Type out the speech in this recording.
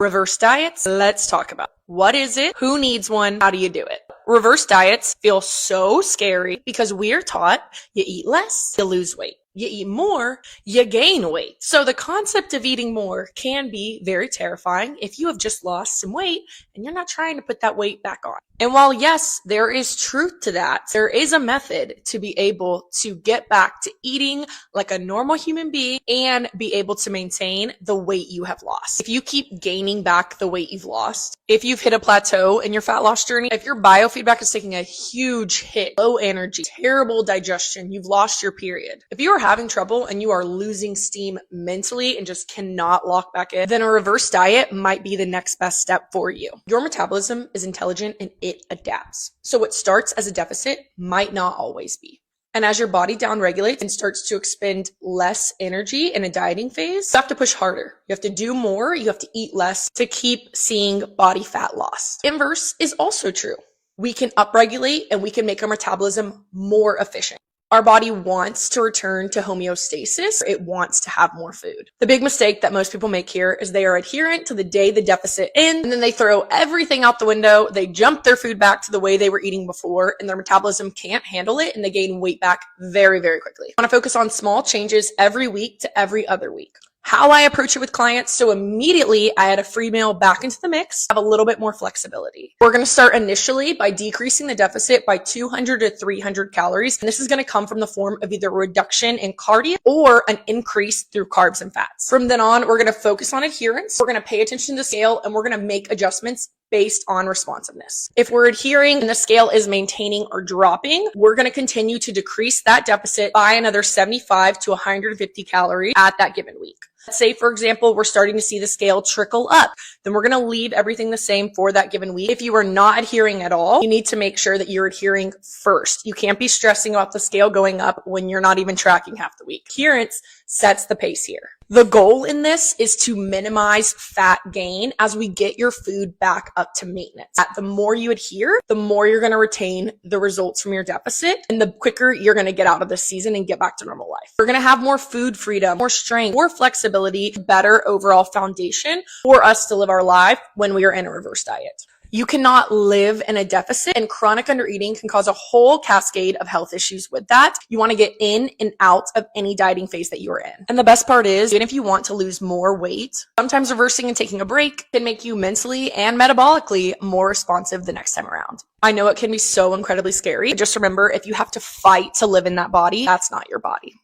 Reverse diets, let's talk about it. What is it? Who needs one? How do you do it? Reverse diets feel so scary because we are taught you eat less, you lose weight. You eat more, you gain weight. So the concept of eating more can be very terrifying if you have just lost some weight and you're not trying to put that weight back on. And while yes, there is truth to that, there is a method to be able to get back to eating like a normal human being and be able to maintain the weight you have lost. If you keep gaining back the weight you've lost, if you've hit a plateau in your fat loss journey, if your biofeedback is taking a huge hit, low energy, terrible digestion, you've lost your period. If you are having trouble and you are losing steam mentally and just cannot lock back in, then a reverse diet might be the next best step for you. Your metabolism is intelligent and it adapts. So what starts as a deficit might not always be. And as your body downregulates and starts to expend less energy in a dieting phase, you have to push harder. You have to do more. You have to eat less to keep seeing body fat loss. Inverse is also true. We can upregulate and we can make our metabolism more efficient. Our body wants to return to homeostasis. It wants to have more food. The big mistake that most people make here is they are adherent to the day the deficit ends, and then they throw everything out the window. They jump their food back to the way they were eating before, and their metabolism can't handle it, and they gain weight back very, very quickly. I want to focus on small changes every week to every other week. How I approach it with clients, so immediately I add a free meal back into the mix, have a little bit more flexibility. We're going to start initially by decreasing the deficit by 200 to 300 calories. And this is going to come from the form of either a reduction in cardio or an increase through carbs and fats. From then on, we're going to focus on adherence. We're going to pay attention to the scale and we're going to make adjustments based on responsiveness. If we're adhering and the scale is maintaining or dropping, we're going to continue to decrease that deficit by another 75 to 150 calories at that given week. Let's say, for example, we're starting to see the scale trickle up. Then we're going to leave everything the same for that given week. If you are not adhering at all, you need to make sure that you're adhering first. You can't be stressing about the scale going up when you're not even tracking half the week. Adherence sets the pace here. The goal in this is to minimize fat gain as we get your food back up to maintenance. The more you adhere, the more you're going to retain the results from your deficit and the quicker you're going to get out of this season and get back to normal life. We're going to have more food freedom, more strength, more flexibility, better overall foundation for us to live our life when we are in a reverse diet. You cannot live in a deficit, and chronic undereating can cause a whole cascade of health issues with that. You want to get in and out of any dieting phase that you are in. And the best part is, even if you want to lose more weight, sometimes reversing and taking a break can make you mentally and metabolically more responsive the next time around. I know it can be so incredibly scary. Just remember, if you have to fight to live in that body, that's not your body.